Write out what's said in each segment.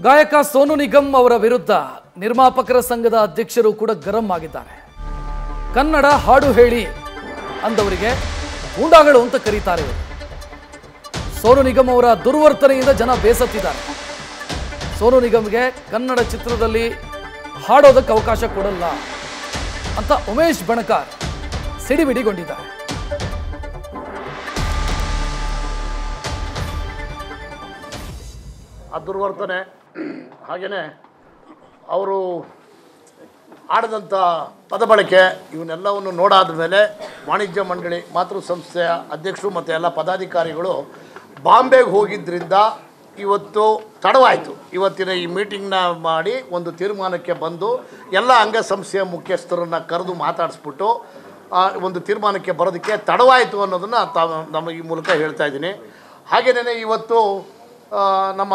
ಗಾಯಕ ಸೋನು ನಿಗಮ್ ಅವರ ವಿರುದ್ಧ ನಿರ್ಮಾಪಕರ ಸಂಘದ ಅಧ್ಯಕ್ಷರು ಕೂಡ ಗರಂ ಆಗಿದ್ದಾರೆ. ಕನ್ನಡ ಹಾಡು ಹೇಳಿ ಅಂದವರಿಗೆ ಗೂಂಡಾಗಳು ಅಂತ ಕರೀತಾರೆ. ಸೋನು ನಿಗಮ್ ಅವರ ದುರ್ವರ್ತನೆಯಿಂದ ಜನ ಬೇಸತ್ತಿದ್ದಾರೆ. ಸೋನು ನಿಗಮ್ಗೆ ಕನ್ನಡ ಚಿತ್ರದಲ್ಲಿ ಹಾಡೋದಕ್ಕೆ ಅವಕಾಶ ಕೊಡಲ್ಲ ಅಂತ ಉಮೇಶ್ ಬಣಕಾರ್ ಸಿಡಿಮಿಡಿಗೊಂಡಿದ್ದಾರೆ. ಆ ದುರ್ವರ್ತನೆ ಹಾಗೆಯೇ ಅವರು ಆಡಿದಂಥ ಪದ ಬಳಕೆ ಇವನ್ನೆಲ್ಲವನ್ನು ನೋಡಾದ ಮೇಲೆ ವಾಣಿಜ್ಯ ಮಂಡಳಿ ಮಾತೃ ಸಂಸ್ಥೆಯ ಅಧ್ಯಕ್ಷರು ಮತ್ತು ಎಲ್ಲ ಪದಾಧಿಕಾರಿಗಳು ಬಾಂಬೆಗೆ ಹೋಗಿದ್ದರಿಂದ ಇವತ್ತು ತಡವಾಯಿತು. ಇವತ್ತಿನ ಈ ಮೀಟಿಂಗ್ನ ಮಾಡಿ ಒಂದು ತೀರ್ಮಾನಕ್ಕೆ ಬಂದು ಎಲ್ಲ ಅಂಗಸಂಸ್ಥೆಯ ಮುಖ್ಯಸ್ಥರನ್ನು ಕರೆದು ಮಾತಾಡಿಸ್ಬಿಟ್ಟು ಒಂದು ತೀರ್ಮಾನಕ್ಕೆ ಬರೋದಕ್ಕೆ ತಡವಾಯಿತು ಅನ್ನೋದನ್ನು ನಮ್ಮ ಈ ಮೂಲಕ ಹೇಳ್ತಾ ಇದ್ದೀನಿ. ಹಾಗೆಯೇ ಇವತ್ತು ನಮ್ಮ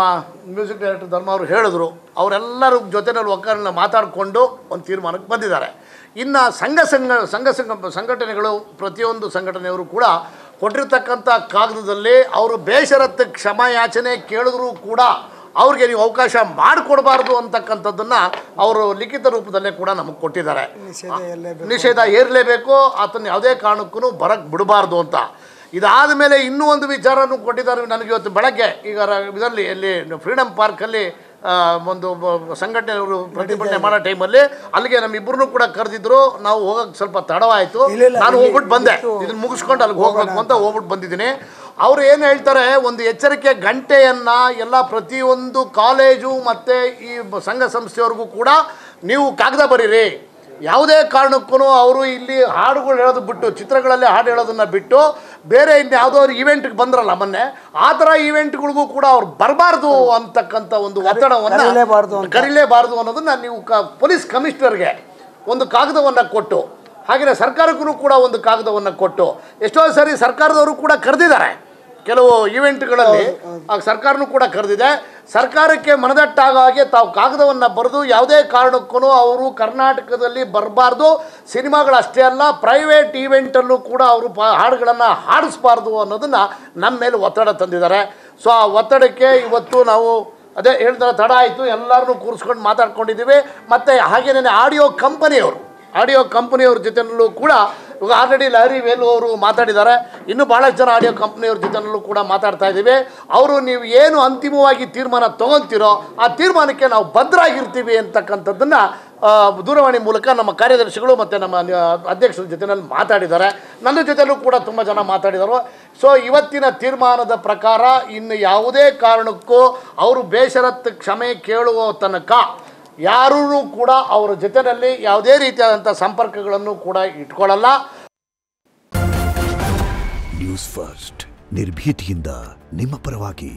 ಮ್ಯೂಸಿಕ್ ಡೈರೆಕ್ಟರ್ ಧರ್ಮ ಅವರು ಹೇಳಿದ್ರು, ಅವರೆಲ್ಲರ ಜೊತೆಯಲ್ಲಿ ಒಕ್ಕರನ್ನ ಮಾತಾಡಿಕೊಂಡು ಒಂದು ತೀರ್ಮಾನಕ್ಕೆ ಬಂದಿದ್ದಾರೆ. ಇನ್ನು ಸಂಘಟನೆಗಳು ಪ್ರತಿಯೊಂದು ಸಂಘಟನೆಯವರು ಕೂಡ ಕೊಟ್ಟಿರ್ತಕ್ಕಂಥ ಕಾಗದದಲ್ಲಿ ಅವರು ಬೇಷರತ್ತು ಕ್ಷಮಾಯಾಚನೆ ಕೇಳಿದ್ರು ಕೂಡ ಅವ್ರಿಗೆ ನೀವು ಅವಕಾಶ ಮಾಡಿಕೊಡಬಾರ್ದು ಅಂತಕ್ಕಂಥದ್ದನ್ನು ಅವರು ಲಿಖಿತ ರೂಪದಲ್ಲೇ ಕೂಡ ನಮಗೆ ಕೊಟ್ಟಿದ್ದಾರೆ. ನಿಷೇಧ ಏರಲೇಬೇಕು, ಆತನ ಯಾವುದೇ ಕಾರಣಕ್ಕೂ ಬರಕ್ಕೆ ಬಿಡಬಾರ್ದು ಅಂತ. ಇದಾದ ಮೇಲೆ ಇನ್ನೂ ಒಂದು ವಿಚಾರನೂ ಕೊಟ್ಟಿದ್ದಾರೆ ನನಗೆ ಇವತ್ತು ಬೆಳಗ್ಗೆ. ಈಗ ಇದರಲ್ಲಿ ಎಲ್ಲಿ ಫ್ರೀಡಮ್ ಪಾರ್ಕಲ್ಲಿ ಒಂದು ಸಂಘಟನೆಯವರು ಪ್ರತಿಭಟನೆ ಮಾಡೋ ಟೈಮಲ್ಲಿ ಅಲ್ಲಿಗೆ ನಮ್ಮಿಬ್ಬರನ್ನೂ ಕೂಡ ಕರೆದಿದ್ರು. ನಾವು ಹೋಗೋಕ್ಕೆ ಸ್ವಲ್ಪ ತಡವಾಯಿತು. ನಾನು ಹೋಗ್ಬಿಟ್ಟು ಬಂದೆ, ಇದನ್ನು ಮುಗಿಸ್ಕೊಂಡು ಅಲ್ಲಿಗೆ ಹೋಗ್ಬೇಕು ಅಂತ ಹೋಗ್ಬಿಟ್ಟು ಬಂದಿದ್ದೀನಿ. ಅವರು ಏನು ಹೇಳ್ತಾರೆ, ಒಂದು ಎಚ್ಚರಿಕೆ ಗಂಟೆಯನ್ನು ಎಲ್ಲ ಪ್ರತಿಯೊಂದು ಕಾಲೇಜು ಮತ್ತು ಈ ಸಂಘ ಸಂಸ್ಥೆಯವ್ರಿಗೂ ಕೂಡ ನೀವು ಕಾಗದ ಬರೀರಿ. ಯಾವುದೇ ಕಾರಣಕ್ಕೂ ಅವರು ಇಲ್ಲಿ ಹಾಡುಗಳು ಹೇಳೋದು ಬಿಟ್ಟು, ಚಿತ್ರಗಳಲ್ಲಿ ಹಾಡು ಹೇಳೋದನ್ನು ಬಿಟ್ಟು ಬೇರೆ ಇನ್ಯಾವುದೋ ಅವ್ರು ಈವೆಂಟ್ಗೆ ಬಂದ್ರಲ್ಲ ಮೊನ್ನೆ, ಆ ಥರ ಈವೆಂಟ್ಗಳಿಗೂ ಕೂಡ ಅವ್ರು ಬರಬಾರ್ದು ಅಂತಕ್ಕಂಥ ಒಂದು ಒತ್ತಡವನ್ನು ಕರೀಲೇಬಾರ್ದು ಅನ್ನೋದನ್ನು ನೀವು ಪೊಲೀಸ್ ಕಮಿಷನರ್ಗೆ ಒಂದು ಕಾಗದವನ್ನು ಕೊಟ್ಟು, ಹಾಗೆಯೇ ಸರ್ಕಾರಕ್ಕೂ ಕೂಡ ಒಂದು ಕಾಗದವನ್ನು ಕೊಟ್ಟು, ಎಷ್ಟೋ ಸರಿ ಸರ್ಕಾರದವರು ಕೂಡ ಕರೆದಿದ್ದಾರೆ ಕೆಲವು ಈವೆಂಟ್ಗಳಲ್ಲಿ, ಸರ್ಕಾರನೂ ಕೂಡ ಕರೆದಿದೆ. ಸರ್ಕಾರಕ್ಕೆ ಮನದಟ್ಟಾಗ ಹಾಗೆ ತಾವು ಕಾಗದವನ್ನು ಬರೆದು ಯಾವುದೇ ಕಾರಣಕ್ಕೂ ಅವರು ಕರ್ನಾಟಕದಲ್ಲಿ ಬರಬಾರ್ದು, ಸಿನಿಮಾಗಳಷ್ಟೇ ಅಲ್ಲ ಪ್ರೈವೇಟ್ ಈವೆಂಟಲ್ಲೂ ಕೂಡ ಅವರು ಹಾಡುಗಳನ್ನು ಹಾಡಿಸ್ಬಾರ್ದು ಅನ್ನೋದನ್ನು ನಮ್ಮ ಮೇಲೆ ಒತ್ತಡ ತಂದಿದ್ದಾರೆ. ಸೊ ಆ ಒತ್ತಡಕ್ಕೆ ಇವತ್ತು ನಾವು ಅದೇ ಹೇಳ್ತಾರೆ, ತಡ ಆಯಿತು, ಎಲ್ಲರನ್ನೂ ಕೂರಿಸ್ಕೊಂಡು ಮಾತಾಡ್ಕೊಂಡಿದ್ದೀವಿ. ಮತ್ತು ಹಾಗೇನೇ ಆಡಿಯೋ ಕಂಪನಿಯವ್ರ ಜೊತೆಯಲ್ಲೂ ಕೂಡ ಇವಾಗ ಆಲ್ರೆಡಿ ಲಹರಿ ವೇಲು ಅವರು ಮಾತಾಡಿದ್ದಾರೆ. ಇನ್ನೂ ಭಾಳಷ್ಟು ಜನ ಆಡಿಯೋ ಕಂಪ್ನಿಯವ್ರ ಜೊತೆಯಲ್ಲೂ ಕೂಡ ಮಾತಾಡ್ತಾ ಇದ್ದೀವಿ. ಅವರು ನೀವು ಏನು ಅಂತಿಮವಾಗಿ ತೀರ್ಮಾನ ತೊಗೊಳ್ತೀರೋ ಆ ತೀರ್ಮಾನಕ್ಕೆ ನಾವು ಬದ್ಧರಾಗಿರ್ತೀವಿ ಅಂತಕ್ಕಂಥದ್ದನ್ನು ದೂರವಾಣಿ ಮೂಲಕ ನಮ್ಮ ಕಾರ್ಯದರ್ಶಿಗಳು ಮತ್ತು ನಮ್ಮ ಅಧ್ಯಕ್ಷರ ಜೊತೆಯಲ್ಲಿ ಮಾತಾಡಿದ್ದಾರೆ. ನನ್ನ ಜೊತೆಯಲ್ಲೂ ಕೂಡ ತುಂಬ ಜನ ಮಾತಾಡಿದರು. ಸೊ ಇವತ್ತಿನ ತೀರ್ಮಾನದ ಪ್ರಕಾರ ಇನ್ನು ಯಾವುದೇ ಕಾರಣಕ್ಕೂ ಅವರು ಬೇಷರತ್ತು ಕ್ಷಮೆ ಕೇಳುವ ತನಕ ಯಾರೂ ಕೂಡ ಅವರ ಜೊತೆಯಲ್ಲಿ ಯಾವುದೇ ರೀತಿಯಾದಂಥ ಸಂಪರ್ಕಗಳನ್ನು ಕೂಡ ಇಟ್ಕೊಳ್ಳಲ್ಲ. ನ್ಯೂಸ್ ಫಸ್ಟ್ ನಿರ್ಭೀತಿಯಿಂದ ನಿಮ್ಮ ಪರವಾಗಿ.